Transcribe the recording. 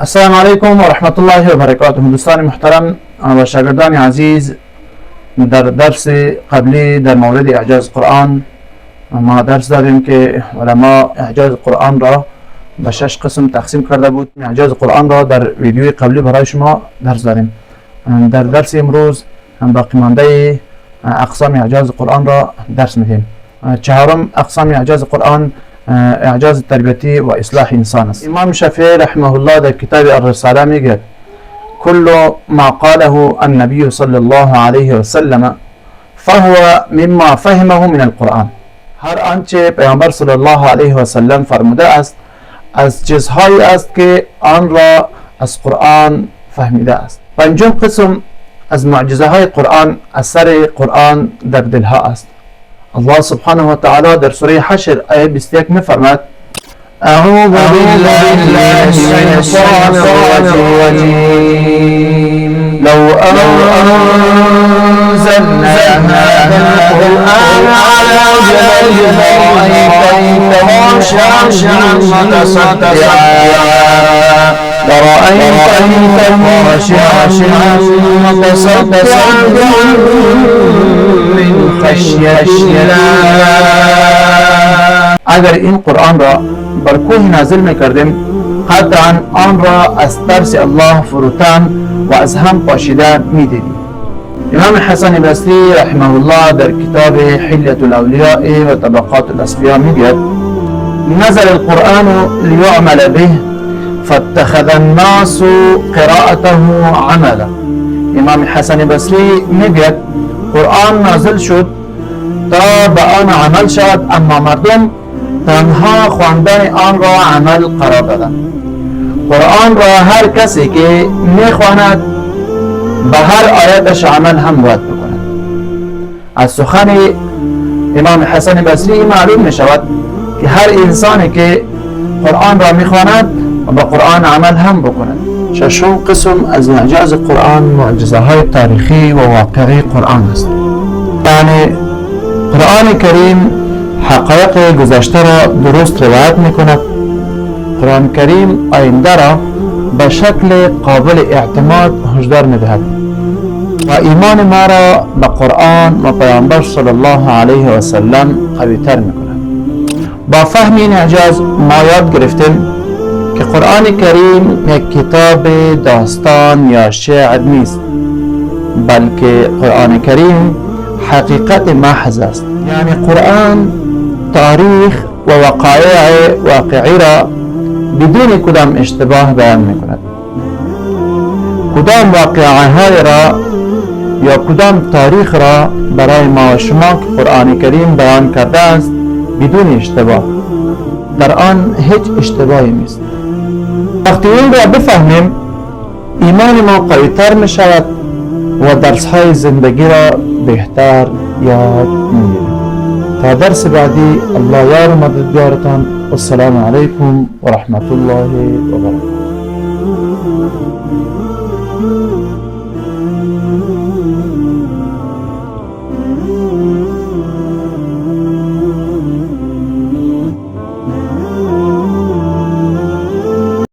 السلام علیکم و رحمت الله و برکاته. دوستان محترم و شاگردان عزیز، در درس قبلی در مورد اعجاز قرآن ما درس دادیم که علما اعجاز قرآن را به 6 قسم تقسیم کرده بود. اعجاز قرآن را در ویدیوی قبلی برای شما درس دادیم. در درس امروز باقی مانده اقسام اعجاز قرآن را درس میدیم. چهارم اقسام اعجاز قرآن اعجاز تربیتی و اصلاح انسان است. امام شافعی رحمه الله در کتاب الرساله میگه كل ما قاله النبي صلى الله عليه وسلم فهو مما فهمه من القرآن. هر آنچه پیامبر صلی الله علیه و سلم فرموده است از چیزهایی است که آن را از قرآن فهمیده است. پنجم قسم از معجزه های قرآن اثر قرآن در دلها است. الله سبحانه و تعالی در سوره حشر آیه 21 میفرماید اعوذ بالله من الشیطان الرجیم لو انزلنا هذا القرآن على جبل لرأيته خاشعا متصدعا متصدعا من خشیة الله. اگر این قرآن را بر کوه نازل میکردیم قطعا آن را از ترس الله فروتن و از هم پاشیده میدیدیم. امام حسن بصری رحمه الله در کتاب حلیة الاولیاء و طبقات الاصفیاء میگوید نزل القرآن لیعمل به فاتخذ الناس قراءته عملا. امام حسن بصری میگوید قرآن نازل شد تا به آن عمل شد، اما مردم تنها خواندن آن را عمل قرار دادند. قرآن را هر کسی که میخواند به هر آیتش عمل هم باید بکند. از سخن امام حسن بصری معلوم می شود که هر انسانی که قرآن را میخواند به قرآن عمل هم بکند. ششم قسم از اعجاز قرآن معجزه های تاریخی و واقعی قرآن است. یعنی قرآن کریم حقایق گذشته را درست روایت می کند. قرآن کریم آینده را به شکل قابل اعتماد هشدار می دهد و ایمان ما را به قرآن و پیامبر صلی الله علیه و سلم قوی تر می کند. با فهم این اعجاز ما یاد گرفتیم که قرآن کریم یک کتاب داستان یا شعر نیست، بلکه قرآن کریم حقیقت محض است. یعنی قرآن تاریخ و وقایع واقعی را بدون کدام اشتباه بیان می کند. کدام واقعه های را یا کدام تاریخ را برای ما و شما که قرآن کریم بیان کرده است بدون اشتباه، در آن هیچ اشتباهی نیست. وقتی این را بفهمیم ایمان ما قوی تر می شود و درس های زندگی را بهتر یاد میگیریم. تا درس بعدی الله یار و مددگارتان. السلام علیکم و رحمت الله و برکاته.